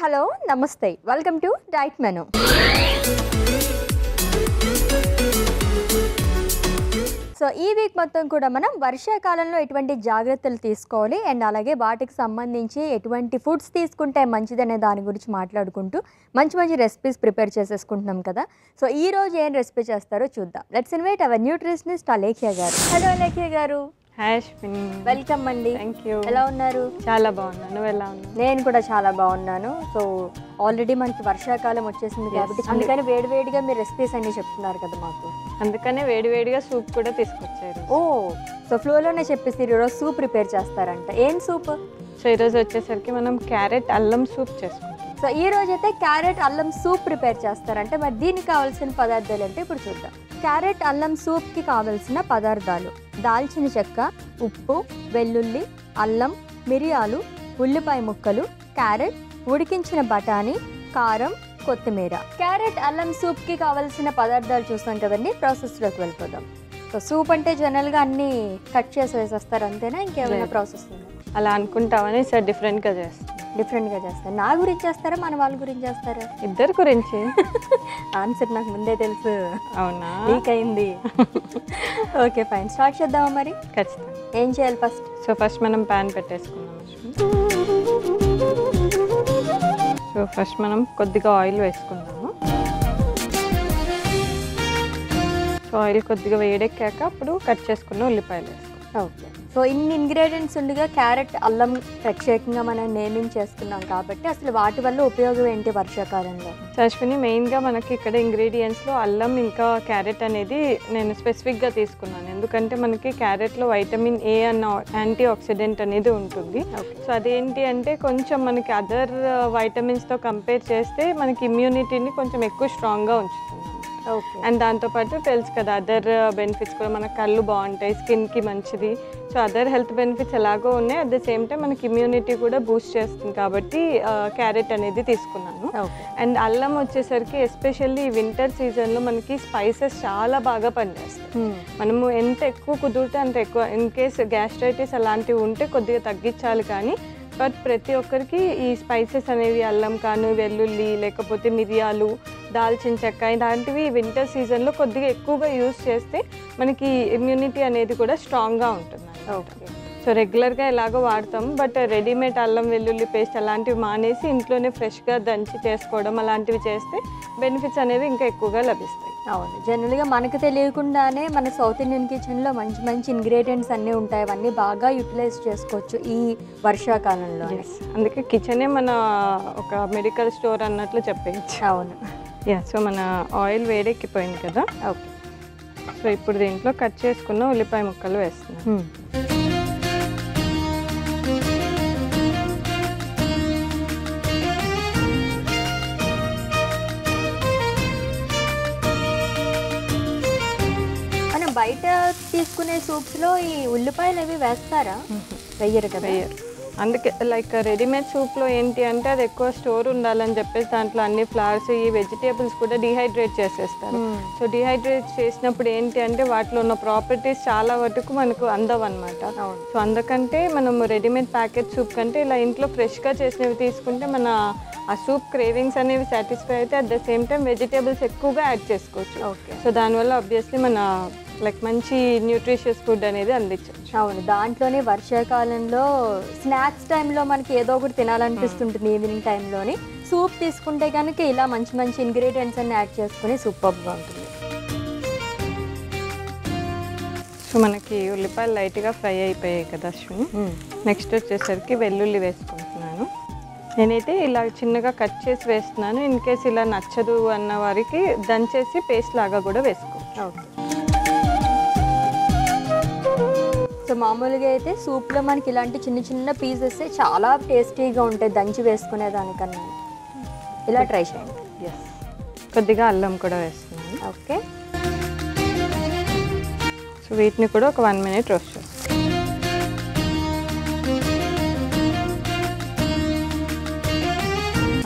Hello నమస్తే welcome to diet menu so ఈ week మొత్తం కూడా మనం వర్షాకాలంలో ఎటువంటి జాగ్రత్తలు తీసుకోవాలి అండ్ అలాగే వాటికి సంబంధించి ఎటువంటి ఫుడ్స్ తీసుకుంటే మంచిదనే దాని గురించి మాట్లాడుకుంటూ మంచి మంచి రెసిపీస్ ప్రిపేర్ చేసేసుకుంటున్నాం కదా. సో ఈ రోజు ఏం రెసిపీ చేస్తారో చూద్దాం. Let's invite our nutritionist Alekhya గారు. హలో అలేఖ్య గారు. హాయ్ అశ్విని. వెల్కమ్ అండి. Thank you. ఎలా ఉన్నారు? చాలా బాగున్నాను. నువ్వు ఎలా ఉన్నావు? నేను కూడా చాలా బాగున్నాను. సో ఆల్రెడీ మనకి వర్షాకాలం వచ్చేసింది కాబట్టి అందుకని వేడివేడిగా మీరు రెసిపీస్ అన్ని చెప్తున్నారు కదా మాకు. అందుకనే వేడివేడిగా సూప్ కూడా తీసుకొచ్చారు. ఓ సో ఫ్లోలోనే చెప్పేసి ఈరోజు సూప్ ప్రిపేర్ చేస్తారంట. ఏం సూప్? సో ఈరోజు వచ్చేసరికి మనం క్యారెట్ అల్లం సూప్ చేసుకుంటాం. సో ఈ రోజు అయితే క్యారెట్ అల్లం సూప్ ప్రిపేర్ చేస్తారంటే మరి దీనికి కావాల్సిన పదార్థాలు అంటే ఇప్పుడు చూద్దాం. క్యారెట్ అల్లం సూప్కి కావాల్సిన పదార్థాలు: దాల్చిన చెక్క, ఉప్పు, వెల్లుల్లి, అల్లం, మిరియాలు, ఉల్లిపాయ ముక్కలు, క్యారెట్, ఉడికించిన బఠానీ, కారం, కొత్తిమీర. క్యారెట్ అల్లం సూప్కి కావాల్సిన పదార్థాలు చూస్తాం కదండి. ప్రాసెస్లోకి వెళ్ళిపోదాం. సో సూప్ అంటే జనరల్గా అన్నీ కట్ చేసి వేసేస్తారు అంతేనా, ఇంకేమైనా ప్రాసెస్ ఉందా? అలా అనుకుంటామని సార్ డిఫరెంట్గా చేస్తాం. డిఫరెంట్గా చేస్తారు. నా గురించి చేస్తారా మన వాళ్ళ గురించి చేస్తారా? ఇద్దరి గురించి. ఆన్సర్ నాకు ముందే తెలుసు. అవునా? వీక్ అయింది. ఓకే ఫైన్, స్టార్ట్ చేద్దామా మరి? ఖచ్చితంగా. ఏం చేయాలి ఫస్ట్? సో ఫస్ట్ మనం ప్యాన్ పెట్టేసుకున్నాం. సో ఫస్ట్ మనం కొద్దిగా ఆయిల్ వేసుకుందాము. సో ఆయిల్ కొద్దిగా వేడెక్కాక అప్పుడు కట్ చేసుకున్న ఉల్లిపాయలు వేసుకుందాం. ఓకే. సో ఇన్ని ఇంగ్రీడియంట్స్ ఉండగా క్యారెట్ అల్లం ప్రత్యేకంగా మనం నేమింగ్ చేసుకున్నాం కాబట్టి అసలు వాటి వల్ల ఉపయోగం ఏంటి వర్షాకాలంలో? అశ్విని, మెయిన్గా మనకి ఇక్కడ ఇంగ్రీడియంట్స్లో అల్లం ఇంకా క్యారెట్ అనేది నేను స్పెసిఫిక్గా తీసుకున్నాను. ఎందుకంటే మనకి క్యారెట్లో వైటమిన్ ఏ అన్న యాంటీ ఆక్సిడెంట్ అనేది ఉంటుంది. సో అదేంటి అంటే కొంచెం మనకి అదర్ వైటమిన్స్తో కంపేర్ చేస్తే మనకి ఇమ్యూనిటీని కొంచెం ఎక్కువ స్ట్రాంగ్గా ఉంచుతుంది. అండ్ దాంతోపాటు తెలుసు కదా అదర్ బెనిఫిట్స్ కూడా, మన కళ్ళు బాగుంటాయి, స్కిన్కి మంచిది. సో అదర్ హెల్త్ బెనిఫిట్స్ ఎలాగో ఉన్నాయి, అట్ ద సేమ్ టైం మనకి ఇమ్యూనిటీ కూడా బూస్ట్ చేస్తుంది కాబట్టి క్యారెట్ అనేది తీసుకున్నాను. అండ్ అల్లం వచ్చేసరికి ఎస్పెషల్లీ వింటర్ సీజన్లో మనకి స్పైసెస్ చాలా బాగా పనిచేస్తాయి. మనము ఎంత ఎక్కువ కుదిరితే అంత ఎక్కువ. ఇన్ కేస్ గ్యాస్ట్రైటిస్ అలాంటివి ఉంటే కొద్దిగా తగ్గించాలి, కానీ బట్ ప్రతి ఒక్కరికి ఈ స్పైసెస్ అనేవి అల్లం కానీ, వెల్లుల్లి, లేకపోతే మిరియాలు, దాల్చిన చెక్క ఇలాంటివి వింటర్ సీజన్లో కొద్దిగా ఎక్కువగా యూజ్ చేస్తే మనకి ఇమ్యూనిటీ అనేది కూడా స్ట్రాంగ్గా ఉంటుంది. ఓకే. సో రెగ్యులర్గా ఎలాగో వాడతాం, బట్ రెడీమేడ్ అల్లం వెల్లుల్లి పేస్ట్ అలాంటివి మానేసి ఇంట్లోనే ఫ్రెష్గా దంచి చేసుకోవడం అలాంటివి చేస్తే బెనిఫిట్స్ అనేవి ఇంకా ఎక్కువగా లభిస్తాయి. అవును, జనరల్గా మనకు తెలియకుండానే మన సౌత్ ఇండియన్ కిచెన్లో మంచి మంచి ఇంగ్రీడియంట్స్ అన్నీ ఉంటాయి. అవన్నీ బాగా యూటిలైజ్ చేసుకోవచ్చు ఈ వర్షాకాలంలో. అందుకే కిచెనే మన ఒక మెడికల్ స్టోర్ అన్నట్లు చెప్పేయచ్చు. అవును. సో మన ఆయిల్ వేడెక్కిపోయింది కదా. ఓకే. సో ఇప్పుడు దీంట్లో కట్ చేసుకున్న ఉల్లిపాయ ముక్కలు వేస్తున్నాం. మనం బయట తీసుకునే సూప్స్లో ఈ ఉల్లిపాయలు అవి వేస్తారా? వెయ్యరు కదా. వేయరు. అందుకే లైక్ రెడీమేడ్ సూప్లో ఏంటి అంటే అది ఎక్కువ స్టోర్ ఉండాలని చెప్పేసి దాంట్లో అన్ని ఫ్లవర్స్, ఈ వెజిటేబుల్స్ కూడా డిహైడ్రేట్ చేసేస్తారు. సో డిహైడ్రేట్ చేసినప్పుడు ఏంటి అంటే వాటిలో ఉన్న ప్రాపర్టీస్ చాలా వరకు మనకు అందవన్నమాట. సో అందుకంటే మనం రెడీమేడ్ ప్యాకెట్ సూప్ కంటే ఇలా ఇంట్లో ఫ్రెష్గా చేసినవి తీసుకుంటే మన ఆ సూప్ క్రేవింగ్స్ అనేవి సాటిస్ఫై అయితే at the same time vegetables ఎక్కువగా యాడ్ చేసుకోవచ్చు. ఓకే. సో దానివల్ల ఆబ్వియస్లీ మన లైక్ మంచి న్యూట్రిషియస్ ఫుడ్ అనేది అందించవచ్చు. అవును, దాంట్లోనే వర్షాకాలంలో స్నాక్స్ టైంలో మనకి ఏదో ఒకటి తినాలనిపిస్తుంటుంది ఈవినింగ్ టైంలోని. సూప్ తీసుకుంటే కనుక ఇలా మంచి మంచి ఇంగ్రీడియంట్స్ అన్ని యాడ్ చేసుకుని సూపర్గా ఉంటుంది. సో మనకి ఉల్లిపాయలు లైట్గా ఫ్రై అయిపోయాయి కదా అశ్విని. నెక్స్ట్ వచ్చేసరికి వెల్లుల్లి వేసుకుంటున్నాను. నేనైతే ఇలా చిన్నగా కట్ చేసి వేస్తున్నాను. ఇన్ కేస్ ఇలా నచ్చదు అన్న వారికి దంచేసి పేస్ట్ లాగా కూడా వేసుకోవచ్చు. ఓకే. సో మామూలుగా అయితే సూప్లో మనకి ఇలాంటి చిన్న చిన్న పీసెస్ చాలా టేస్టీగా ఉంటాయి దంచి వేసుకునే దానికన్నా. ఇలా ట్రై చేయండి. కొద్దిగా అల్లం కూడా వేస్తున్నాను. ఓకే. సో వీటిని కూడా ఒక 1 minute రోస్ట్ చేస్తాను.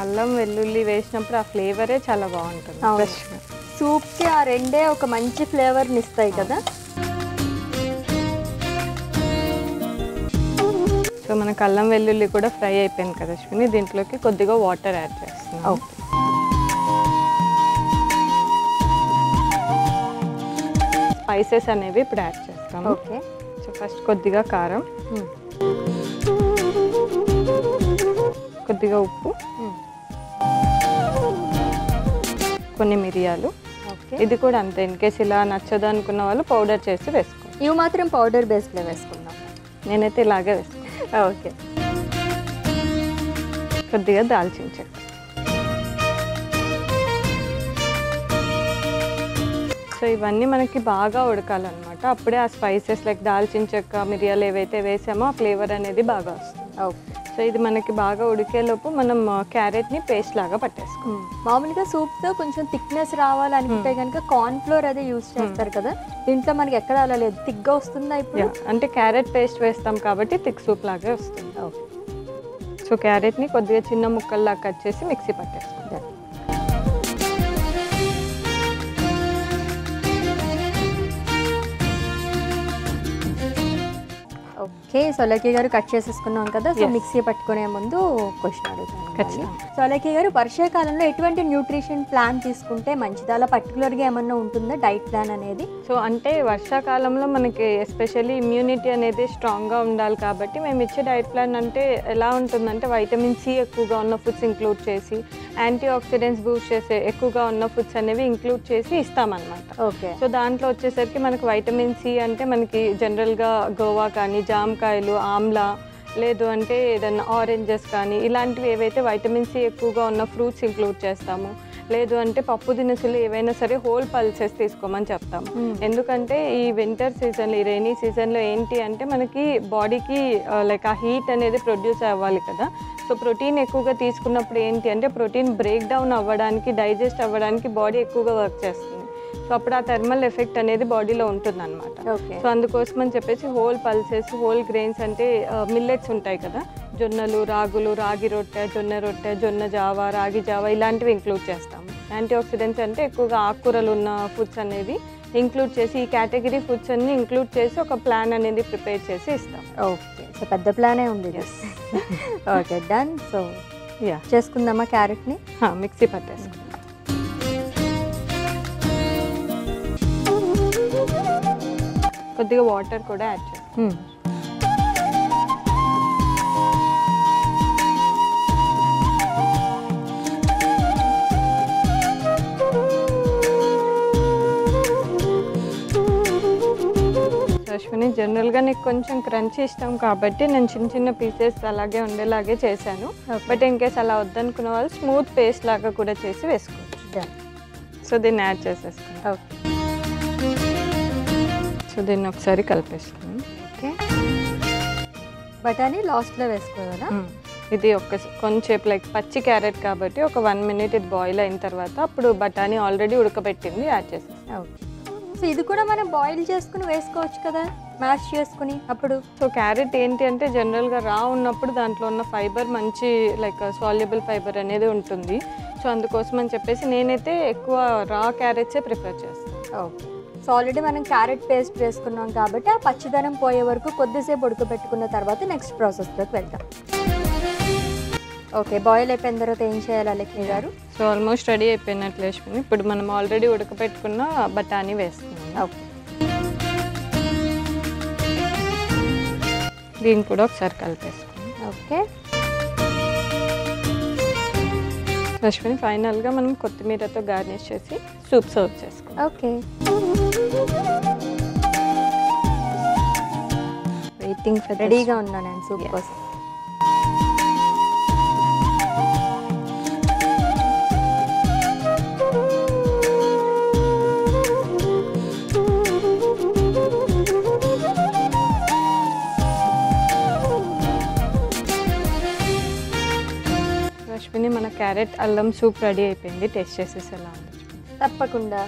అల్లం వెల్లుల్లి వేసినప్పుడు ఆ ఫ్లేవరే చాలా బాగుంటుంది ఫ్రెష్గా. సూప్కి ఆ రెండే ఒక మంచి ఫ్లేవర్ని ఇస్తాయి కదా. సో మనకు అల్లం వెల్లుల్లి కూడా ఫ్రై అయిపోయింది కదా అశ్విని, దీంట్లోకి కొద్దిగా వాటర్ యాడ్ చేస్తున్నాం. ఓకే. స్పైసెస్ అనేవి ఇప్పుడు యాడ్ చేస్తాం. ఓకే. సో ఫస్ట్ కొద్దిగా కారం, కొద్దిగా ఉప్పు, కొన్ని మిరియాలు. ఇది కూడా అంతే, ఇన్ కేస్ ఇలా నచ్చదు అనుకున్న వాళ్ళు పౌడర్ చేసి వేసుకోండి. ఇవి మాత్రం పౌడర్ బేస్లో వేసుకుందాం. నేనైతే ఇలాగే వేసుకుంటాను. ఓకే. కొద్దిగా దాల్చిన చెక్క. సో ఇవన్నీ మనకి బాగా ఉడకాలన్నమాట. అప్పుడే ఆ స్పైసెస్ లైక్ దాల్చిన చెక్క, మిరియాలు ఏవైతే వేసామో ఆ ఫ్లేవర్ అనేది బాగా వస్తుంది. ఓకే. సో ఇది మనకి బాగా ఉడికేలోపు మనం క్యారెట్ని పేస్ట్ లాగా పట్టేసుకోం. మామూలుగా సూప్తో కొంచెం థిక్నెస్ రావాలనుకుంటే కనుక కార్న్ ఫ్లోర్ అదే యూజ్ చేస్తారు కదా, దీంట్లో మనకి ఎక్కడ అలా లేదు, థిక్గా వస్తుందా ఇప్పుడు? అంటే క్యారెట్ పేస్ట్ వేస్తాం కాబట్టి థిక్ సూప్ లాగే వస్తుంది. ఓకే. సో క్యారెట్ని కొద్దిగా చిన్న ముక్కల్లా కట్ చేసి మిక్సీ పట్టేసుకుంటాం. ఓకే. సోలకి గారు కట్ చేసేసుకున్నాం కదా. సో మిక్సీ పట్టుకునే ముందు క్వశ్చన్ అడుగుతాను. సోలకి గారు, వర్షాకాలంలో ఎటువంటి న్యూట్రిషన్ ప్లాన్ తీసుకుంటే మంచిది? అలా పర్టికులర్గా ఏమన్నా ఉంటుందా డైట్ ప్లాన్ అనేది? సో అంటే వర్షాకాలంలో మనకి ఎస్పెషల్లీ ఇమ్యూనిటీ అనేది స్ట్రాంగ్గా ఉండాలి కాబట్టి మేము ఇచ్చే డైట్ ప్లాన్ అంటే ఎలా ఉంటుందంటే వైటమిన్ సి ఎక్కువగా ఉన్న ఫుడ్స్ ఇంక్లూడ్ చేసి, యాంటీ ఆక్సిడెంట్స్ బూస్ట్ చేసే ఎక్కువగా ఉన్న ఫుడ్స్ అనేవి ఇంక్లూడ్ చేసి ఇస్తామన్నమాట. ఓకే. సో దాంట్లో వచ్చేసరికి మనకి వైటమిన్ సి అంటే మనకి జనరల్గా గోవా కానీ, జామకాయలు, ఆమ్లా, లేదు అంటే ఏదన్నా ఆరెంజెస్ కానీ ఇలాంటివి ఏవైతే వైటమిన్ సి ఎక్కువగా ఉన్న ఫ్రూట్స్ ఇంక్లూడ్ చేస్తాము. లేదు అంటే పప్పు దినుసులు ఏవైనా సరే హోల్ పల్సెస్ తీసుకోమని చెప్తాము. ఎందుకంటే ఈ వింటర్ సీజన్లో, ఈ రైనీ సీజన్లో ఏంటి అంటే మనకి బాడీకి లైక్ ఆ హీట్ అనేది ప్రొడ్యూస్ అవ్వాలి కదా. సో ప్రోటీన్ ఎక్కువగా తీసుకున్నప్పుడు ఏంటి అంటే ప్రోటీన్ బ్రేక్ డౌన్ అవ్వడానికి, డైజెస్ట్ అవ్వడానికి బాడీ ఎక్కువగా వర్క్ చేస్తుంది. సో అప్పుడు ఆ థర్మల్ ఎఫెక్ట్ అనేది బాడీలో ఉంటుంది అనమాట. సో అందుకోసం అని చెప్పేసి హోల్ పల్సెస్, హోల్ గ్రెయిన్స్ అంటే మిల్లెట్స్ ఉంటాయి కదా, జొన్నలు, రాగులు, రాగి రొట్టె, జొన్న జావా, రాగి జావా ఇలాంటివి ఇంక్లూడ్ చేస్తాము. యాంటీ ఆక్సిడెంట్స్ అంటే ఎక్కువగా ఆకుకూరలు ఉన్న ఫుడ్స్ అనేది ఇంక్లూడ్ చేసి, ఈ కేటగిరీ ఫుడ్స్ అన్ని ఇంక్లూడ్ చేసి ఒక ప్లాన్ అనేది ప్రిపేర్ చేసి ఇస్తాం. ఓకే. సో పెద్ద ప్లానే ఉంది. Okay, done. సో చేసుకుందామా క్యారెట్ని? మిక్సీ పట్టేసుకుందాం. కొద్దిగా వాటర్ కూడా యాడ్ చేస్తాం. అశ్విని, జనరల్గా నీకు కొంచెం క్రంచీ ఇష్టం కాబట్టి నేను చిన్న చిన్న పీసెస్ అలాగే ఉండేలాగే చేశాను. బట్ ఇన్ కేస్ అలా వద్దనుకున్న వాళ్ళు స్మూత్ పేస్ట్ లాగా కూడా చేసి వేసుకోవచ్చు. సో దీన్ని యాడ్ చేసేసుకున్నాం. ఓకే. సో దీన్ని ఒకసారి కలిపేసుకున్నాం. ఓకే. బఠానీ లాస్ట్లో వేసుకోవాలా? ఇది కొంచెం లైక్ పచ్చి క్యారెట్ కాబట్టి ఒక 1 minute ఇది బాయిల్ అయిన తర్వాత అప్పుడు బఠానీ ఆల్రెడీ ఉడకబెట్టింది యాడ్ చేసేస్తాం. ఓకే. సో ఇది కూడా మనం బాయిల్ చేసుకుని వేసుకోవచ్చు కదా, మ్యాష్ చేసుకుని అప్పుడు? సో క్యారెట్ ఏంటి అంటే జనరల్గా రా ఉన్నప్పుడు దాంట్లో ఉన్న ఫైబర్ మంచి లైక్ సాల్యుబుల్ ఫైబర్ అనేది ఉంటుంది. సో అందుకోసం అని చెప్పేసి నేనైతే ఎక్కువ రా క్యారెట్సే ప్రిఫర్ చేస్తాను. ఓకే. సో ఆల్రెడీ మనం క్యారెట్ పేస్ట్ వేసుకున్నాం కాబట్టి ఆ పచ్చిదనం పోయే వరకు కొద్దిసేపు ఉడకబెట్టుకున్న తర్వాత నెక్స్ట్ ప్రాసెస్లోకి వెళ్తాం. ఓకే. బాయిల్ అయిపోయిన తర్వాత ఏం చేయాలి అలెక్ష్మి గారు? సో ఆల్మోస్ట్ రెడీ అయిపోయినట్లు వేసుకుని ఇప్పుడు మనం ఆల్రెడీ ఉడకబెట్టుకున్న బఠానీ వేసుకున్నాం. ఓకే. దీన్ని కూడా ఒకసారి కలిపేసుకున్నాం. ఓకే. అశ్విని, ఫైనల్గా మనం కొత్తిమీరతో గార్నిష్ చేసి సూప్ సర్వ్ చేసుకుంటాం. ఓకే. వెయిటింగ్ రెడీగా ఉన్నాను నేను సూప్ కోసం. అశ్విని, మన క్యారెట్ అల్లం సూప్ రెడీ అయిపోయింది. టేస్ట్ చేసేసి ఎలా ఉంది? తప్పకుండా.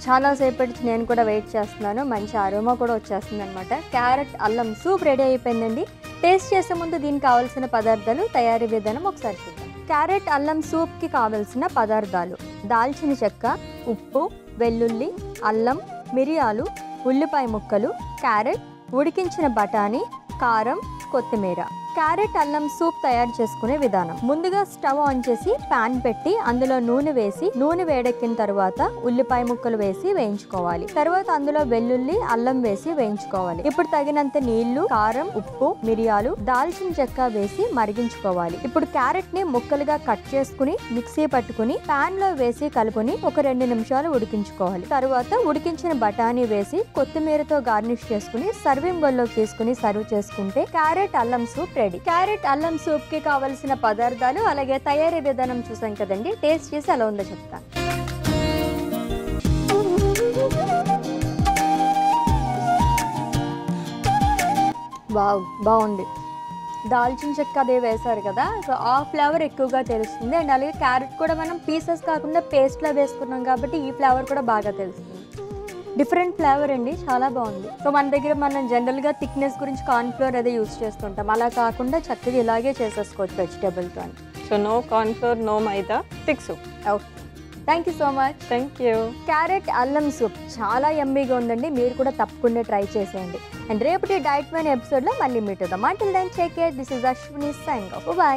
చాలా సేపటి నేను కూడా వెయిట్ చేస్తున్నాను. మంచి అరోమా కూడా వచ్చేస్తుంది అనమాట. క్యారెట్ అల్లం సూప్ రెడీ అయిపోయిందండి. టేస్ట్ చేసే ముందు దీనికి కావాల్సిన పదార్థాలు, తయారీ విధానం ఒకసారి చూద్దాం. క్యారెట్ అల్లం సూప్కి కావలసిన పదార్థాలు: దాల్చిన చెక్క, ఉప్పు, వెల్లుల్లి, అల్లం, మిరియాలు, ఉల్లిపాయ ముక్కలు, క్యారెట్, ఉడికించిన బఠానీ, కారం, కొత్తిమీర. క్యారెట్ అల్లం సూప్ తయారు చేసుకునే విధానం: ముందుగా స్టవ్ ఆన్ చేసి పాన్ పెట్టి అందులో నూనె వేసి, నూనె వేడెక్కిన తర్వాత ఉల్లిపాయ ముక్కలు వేసి వేయించుకోవాలి. తర్వాత అందులో వెల్లుల్లి, అల్లం వేసి వేయించుకోవాలి. ఇప్పుడు తగినంత నీళ్లు, కారం, ఉప్పు, మిరియాలు, దాల్చిన చెక్క వేసి మరిగించుకోవాలి. ఇప్పుడు క్యారెట్ ని ముక్కలుగా కట్ చేసుకుని మిక్సీ పట్టుకుని పాన్ లో వేసి కలుపుని ఒక 2 నిమిషాలు ఉడికించుకోవాలి. తర్వాత ఉడికించిన బఠానీ వేసి కొత్తిమీరతో గార్నిష్ చేసుకుని సర్వింగ్ బౌల్ లోకి తీసుకుని సర్వ్ చేసుకుంటే క్యారెట్ అల్లం సూప్ రెడీ. క్యారెట్ అల్లం సూప్ కి కావలసిన పదార్థాలు అలాగే తయారీ విధానం చూసాం కదండి. టేస్ట్ చేసి ఎలా ఉందో చెప్తాను. వావ్, బాగుంది. దాల్చిన చెక్క అదే వేశారు కదా, సో ఆ ఫ్లేవర్ ఎక్కువగా తెలుస్తుంది. అండ్ అలాగే క్యారెట్ కూడా మనం పీసెస్ కాకుండా పేస్ట్లా వేసుకున్నాం కాబట్టి ఈ ఫ్లేవర్ కూడా బాగా తెలుస్తుంది. డిఫరెంట్ ఫ్లేవర్ అండి, చాలా బాగుంది. సో మన దగ్గర మనం జనరల్గా థిక్నెస్ గురించి కార్న్ఫ్లోర్ అదే యూస్ చేస్తుంటాం, అలా కాకుండా చక్కగా ఇలాగే చేసేసుకోవచ్చు వెజిటేబుల్తో. So no cornflour, no maida, thick soup. Okay, thank you so much. Thank you. Carrot అల్లం సూప్ చాలా యమ్మీగా ఉందండి, మీరు కూడా తప్పకుండా ట్రై చేసేయండి. అండ్ రేపటి డైట్ మెన్ ఎపిసోడ్లో మళ్ళీ మీట్ అవుదాం. Until then take care. This is Ashwini signing off. By.